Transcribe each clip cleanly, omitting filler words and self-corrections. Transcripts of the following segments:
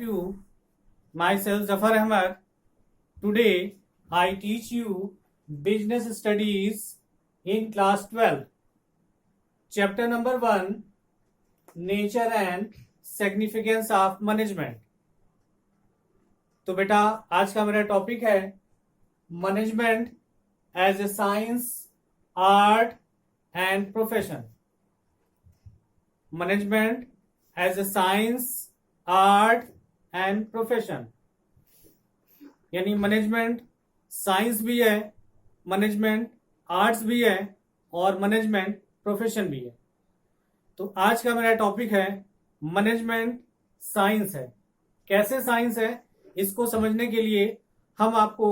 you. Myself Zafar Ahmed. Today I teach you business studies in class 12. Chapter number 1, Nature and Significance of Management. तो बेटा आज का मेरा topic है management as a science, art and profession. Management as a science, art and profession. यानी management science भी है, management arts भी है और मैनेजमेंट प्रोफेशन भी है. तो आज का मेरा टॉपिक है मैनेजमेंट साइंस है. कैसे साइंस है इसको समझने के लिए हम आपको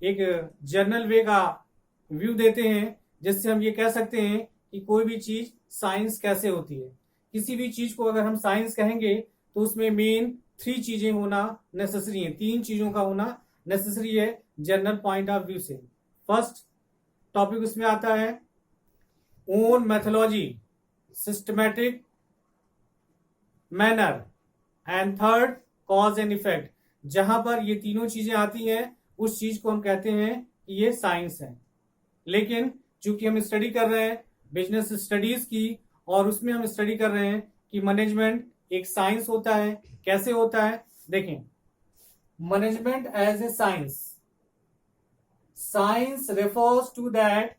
एक जर्नल वे का व्यू देते हैं, जिससे हम ये कह सकते हैं कि कोई भी चीज साइंस कैसे होती है. किसी भी चीज को अगर हम साइंस कहेंगे तो उसमें मेन 3 चीजें होना नेसेसरी है, 3 चीजों का होना नेसेसरी है जनरल पॉइंट ऑफ व्यू से. फर्स्ट टॉपिक उसमें आता है own methodology, systematic manner and third cause and effect. जहां पर ये तीनों चीजें आती हैं उस चीज को हम कहते हैं कि ये साइंस है. लेकिन चूंकि हम स्टडी कर रहे हैं बिजनेस स्टडीज की और उसमें हम स्टडी कर रहे हैं कि मैनेजमेंट एक साइंस होता है. कैसे होता है देखें. Management as a science. Science refers to that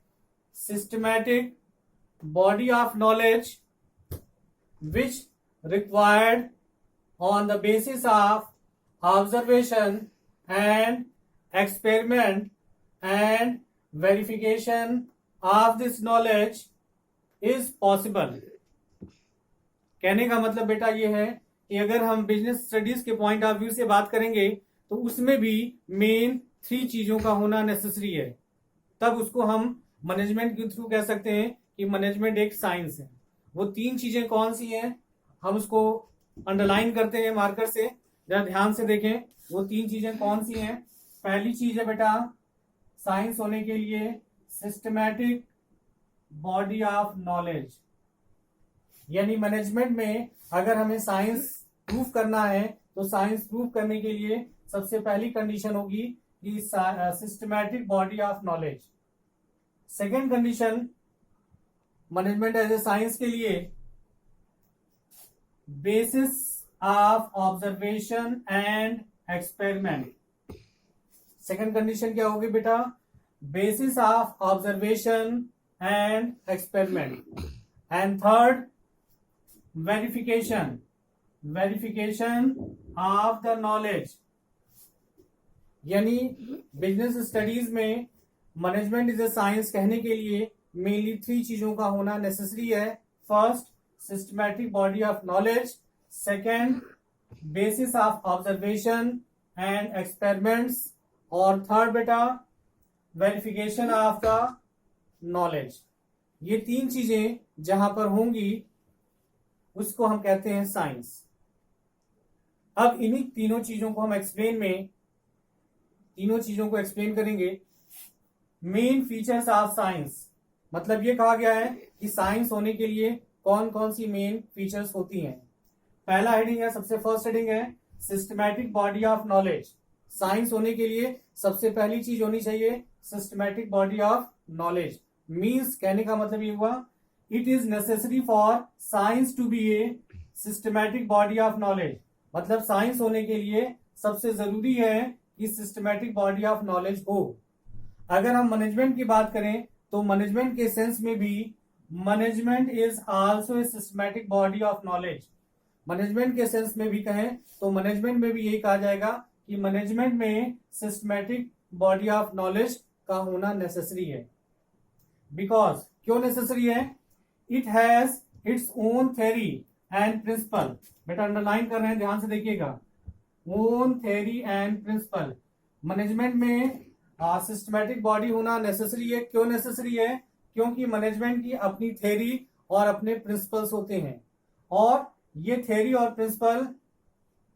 systematic body of knowledge which required on the basis of observation and experiment and verification of this knowledge is possible. कहने का मतलब बेटा ये है कि अगर हम बिजनेस स्टडीज के पॉइंट ऑफ व्यू से बात करेंगे तो उसमें भी मेन 3 चीजों का होना नेसेसरी है. तब उसको हम मैनेजमेंट के थ्रू कह सकते हैं कि मैनेजमेंट एक साइंस है. वो 3 चीजें कौन सी हैं हम उसको अंडरलाइन करते हैं मार्कर से. जरा ध्यान से देखें वो 3 चीजें कौन सी हैं. पहली चीज है बेटा साइंस होने के लिए सिस्टमैटिक बॉडी ऑफ नॉलेज. यानी मैनेजमेंट में अगर हमें साइंस प्रूफ करना है तो साइंस प्रूफ करने के लिए सबसे पहली कंडीशन होगी कि systematic body of knowledge. Second condition management as a science के लिए basis of observation and experiment. Second condition क्या होगी बेटा. Basis of observation and experiment. And third verification of the knowledge. यानी बिजनेस स्टडीज में management is a science कहने के लिए मेनली 3 चीजों का होना नेसेसरी है. First systematic body of knowledge, second basis of observation and experiments और थर्ड बेटा वेरिफिकेशन ऑफ द नॉलेज. ये 3 चीजें जहां पर होंगी उसको हम कहते हैं साइंस. अब इन्हीं तीनों चीजों को हम तीनों चीजों को एक्सप्लेन करेंगे. मेन फीचर्स ऑफ साइंस मतलब ये कहा गया है कि साइंस होने के लिए कौन कौन सी मेन फीचर्स होती हैं. पहला हेडिंग है, सबसे फर्स्ट हेडिंग है systematic body of knowledge. Science होने के लिए सबसे पहली चीज होनी चाहिए systematic body of knowledge. Means कहने का मतलब ये हुआ it is necessary for science to be a systematic body of knowledge. मतलब साइंस होने के लिए सबसे जरूरी है कि सिस्टमैटिक बॉडी ऑफ नॉलेज हो. अगर हम मैनेजमेंट की बात करें तो मैनेजमेंट के सेंस में भी management is also a systematic body of knowledge. Management के सेंस में भी कहें तो मैनेजमेंट में भी यही कहा जाएगा कि मैनेजमेंट में सिस्टमैटिक बॉडी ऑफ नॉलेज का होना नेसेसरी है. बिकॉज क्यों नेसेसरी है. It has its own theory and principle. बेटा अंडरलाइन कर रहे हैं, ध्यान से देखिएगा. Own theory and principle. Management में सिस्टमैटिक बॉडी होना नेसेसरी है. क्यों नेसेसरी है. क्योंकि मैनेजमेंट की अपनी थ्योरी और अपने प्रिंसिपल्स होते हैं और ये थ्योरी और प्रिंसिपल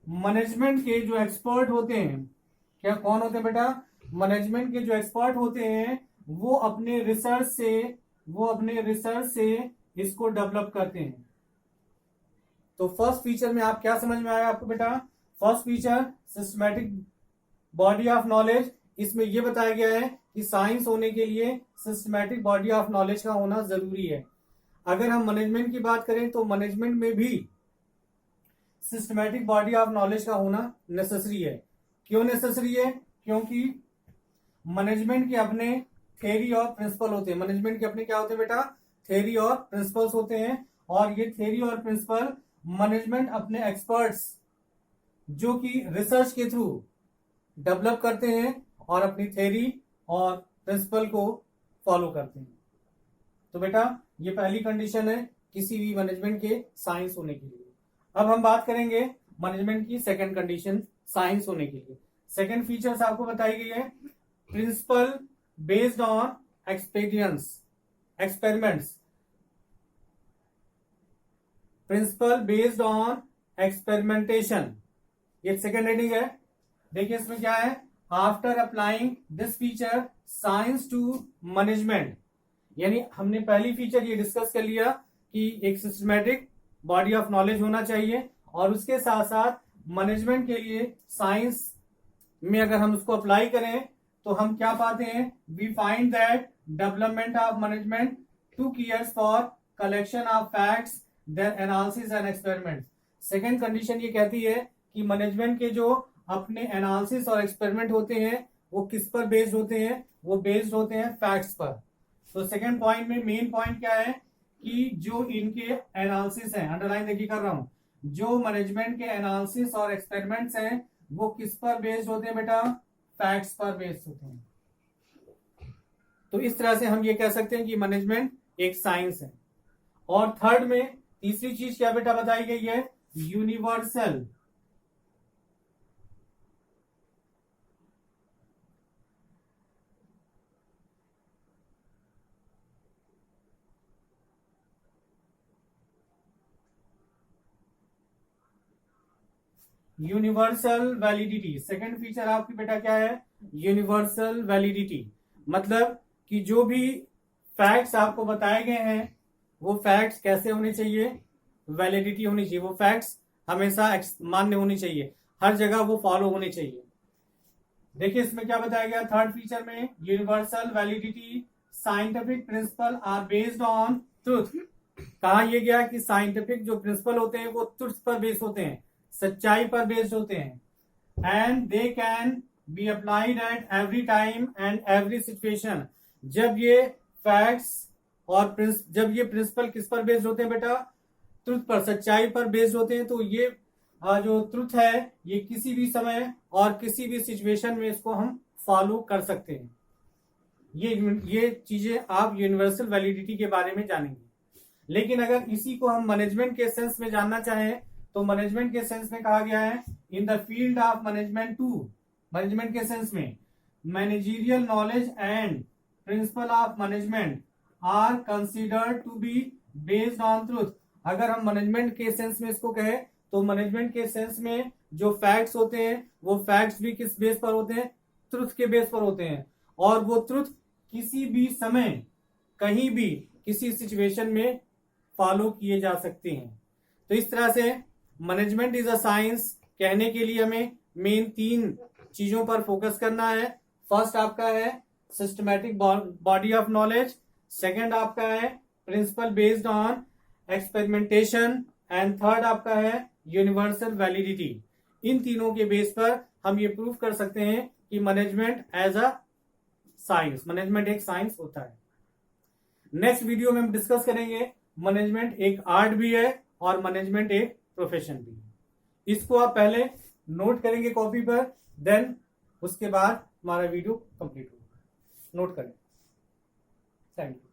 मैनेजमेंट के जो एक्सपर्ट होते हैं, क्या कौन होते हैं बेटा. मैनेजमेंट के जो एक्सपर्ट होते हैं वो अपने रिसर्च से इसको डेवलप करते हैं. तो फर्स्ट फीचर में आप क्या समझ में आया आपको बेटा. First feature systematic body of knowledge, इसमें यह बताया गया है कि साइंस होने के लिए सिस्टमैटिक बॉडी ऑफ नॉलेज का होना जरूरी है। अगर हम मैनेजमेंट की बात करें तो मैनेजमेंट में भी सिस्टमैटिक बॉडी ऑफ नॉलेज का होना नेसेसरी है। क्यों नेसेसरी है? क्योंकि मैनेजमेंट के अपने थ्योरी और प्रिंसिपल होते हैं। मैनेजमेंट के अपने क्या होते हैं बेटा? थ्योरी और प्रिंसिपल्स होते हैं, और ये थ्योरी और प्रिंसिपल मैनेजमेंट अपने एक्सपर्ट्स जो कि रिसर्च के थ्रू डेवलप करते हैं और अपनी थ्योरी और प्रिंसिपल को फॉलो करते हैं। तो बेटा ये पहली कंडीशन है किसी भी मैनेजमेंट के साइंस होने के लिए। अब हम बात करेंगे मैनेजमेंट की सेकंड कंडीशन साइंस होने के लिए। सेकंड फीचर्स आपको बताई गई है, principle based on experiments. Principle based on experimentation, ये सेकंड हेडिंग है। देखिए इसमें क्या है, after applying this feature science to management, यानी हमने पहली फीचर ये डिस्कस कर लिया कि एक सिस्टमैटिक बॉडी ऑफ नॉलेज होना चाहिए, और उसके साथ साथ मैनेजमेंट के लिए साइंस में अगर हम उसको अप्लाई करें तो हम क्या पाते हैं, we find that development of management two years for collection of facts their analysis and experiment. Second condition ये कहती है कि मैनेजमेंट के जो अपने एनालिसिस और एक्सपेरिमेंट होते हैं वो किस पर बेस्ड होते हैं, वो बेस्ड होते हैं फैक्ट्स पर। तो सेकेंड पॉइंट में मेन पॉइंट क्या है कि जो इनके एनालिसिस हैं, अंडरलाइन देखिए कर रहा हूं, जो मैनेजमेंट के एनालिसिस और एक्सपेरिमेंट्स हैं वो किस पर बेस्ड होते हैं बेटा? फैक्ट्स पर बेस्ड होते हैं। तो इस तरह से हम ये कह सकते हैं कि मैनेजमेंट एक साइंस है। और थर्ड में तीसरी चीज क्या बेटा बताई गई है, universal. Universal validity, second feature आपकी बेटा क्या है, यूनिवर्सल वैलिडिटी। मतलब कि जो भी फैक्ट्स आपको बताए गए हैं वो फैक्ट्स कैसे होने चाहिए, वैलिडिटी होनी चाहिए, वो फैक्ट्स हमेशा मान्य होनी चाहिए, हर जगह वो फॉलो होने चाहिए। देखिए इसमें क्या बताया गया थर्ड फीचर में, universal validity, scientific principle are based on truth. कहा यह गया कि साइंटिफिक जो प्रिंसिपल होते हैं वो ट्रूथ पर बेस्ड होते हैं, सच्चाई पर बेस्ड होते हैं, and they can be applied at every time and every situation. जब ये फैक्ट्स और जब ये प्रिंसिपल किस पर बेस्ड होते हैं बेटा? ट्रुथ पर, सच्चाई पर बेस्ड होते हैं। तो ये जो ट्रुथ है ये किसी भी समय और किसी भी सिचुएशन में इसको हम फॉलो कर सकते हैं। ये चीजें आप यूनिवर्सल वैलिडिटी के बारे में जानेंगे। लेकिन अगर इसी को हम मैनेजमेंट के सेंस में जानना चाहें तो मैनेजमेंट के सेंस में कहा गया है, in the field of management too, management के सेंस में managerial knowledge and principle of management are considered to be based on truth. अगर हम मैनेजमेंट के सेंस में इसको कहें तो मैनेजमेंट के सेंस में जो फैक्ट्स होते हैं वो फैक्ट्स भी किस बेस पर होते हैं? ट्रुथ के बेस पर होते हैं, और वो ट्रुथ किसी भी समय कहीं भी किसी सिचुएशन में फॉलो किए जा सकते हैं। तो इस तरह से मैनेजमेंट इज अ साइंस कहने के लिए हमें मेन 3 चीजों पर फोकस करना है। फर्स्ट आपका है systematic body of knowledge, second आपका है principle based on experimentation, and third आपका है यूनिवर्सल वैलिडिटी। इन तीनों के बेस पर हम ये प्रूव कर सकते हैं कि management as a science, management एक साइंस होता है। नेक्स्ट वीडियो में हम डिस्कस करेंगे मैनेजमेंट एक आर्ट भी है और मैनेजमेंट एक प्रोफेशन भी है। इसको आप पहले नोट करेंगे कॉपी पर, देन उसके बाद हमारा वीडियो कंप्लीट होगा। नोट करें। Thank you.